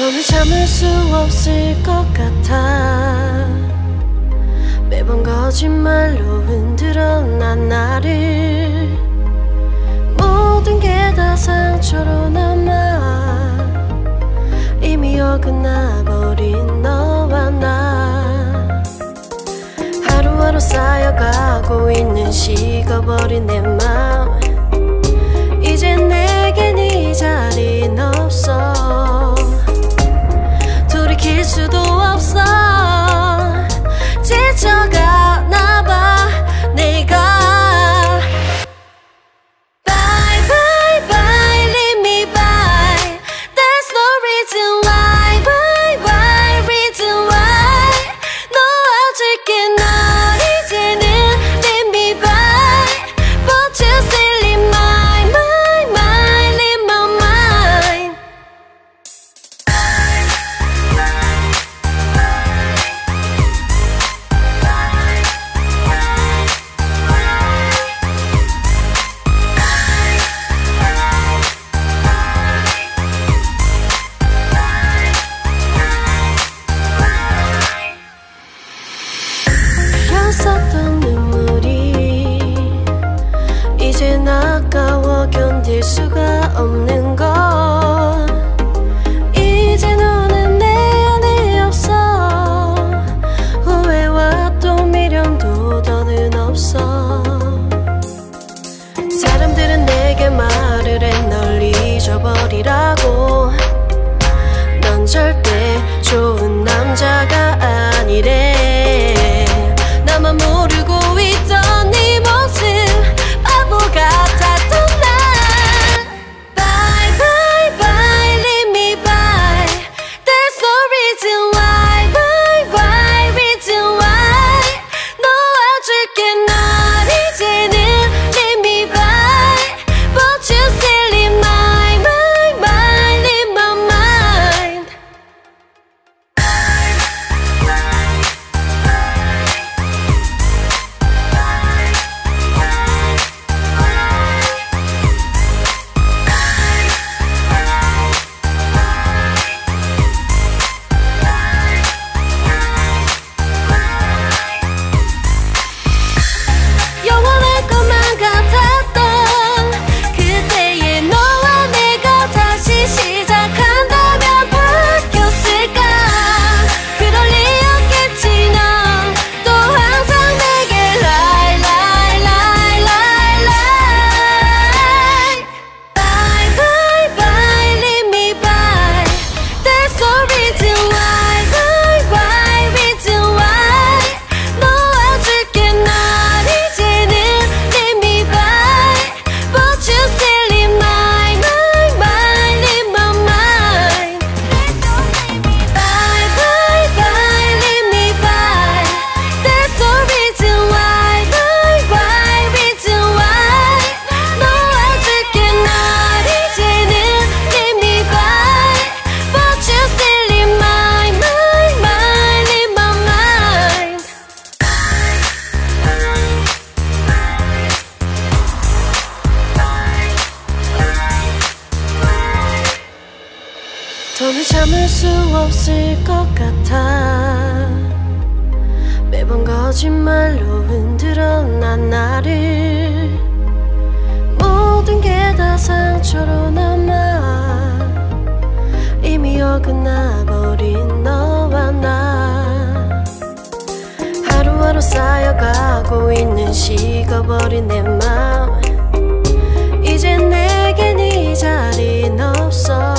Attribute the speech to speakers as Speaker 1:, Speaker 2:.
Speaker 1: 더는 참을 수 없을 것 같아. 매번 거짓말로 흔들어 난 나를. 모든 게 다 상처로 남아 이미 어긋나버린 너와 나. 하루하루 쌓여가고 있는 식어버린 내 맘. 이제 내겐 이 자리는 없어. 돌이킬 수도 없어. 지쳐가나봐 내가. Bye bye bye leave me by. There's no reason why. Why why reason why. 놓아줄게 널 이제는 leave me by. But you still in my mind in my mind. 흘렸었던 눈물이 이젠 아까워 견딜 수가 없는 것. 이제 너는 내 안에 없어. 후회와 또 미련도 더는 없어. 사람들은 내게 말을 해 널 잊어버리라고. 넌 절대 좋은 남자가 아니래. 나만 모르고 있던 네 모습 바보 같았던 나. Bye bye bye leave me by. There's no reason why. Why reason why. 놓아줄게 널 이제는 leave me by. But you still in my mind in my mind. 영원할 것만 같았던 그때의 너와 내가 다시 시작한다면 바뀌었을까. 그럴 리 없겠지. 넌 또 항상 내게 lie lie lie lie lie. Bye bye bye leave me by. There's no reason why. Why reason why. 놓아줄게 널 이제는 leave me by. But you still in my mind in my mind. Bye bye bye leave me by. There's no reason why. Why reason why. 놓아줄게 널 이제는 leave me by. But you still in my mind in my mind. 더는 참을 수 없을 것 같아. 매번 거짓말로 흔들어 난 나를. 모든 게 다 상처로 남아 이미 어긋나버린 너와 나. 하루하루 쌓여가고 있는 식어버린 내 맘. 이제 내겐 이 자리는 없어.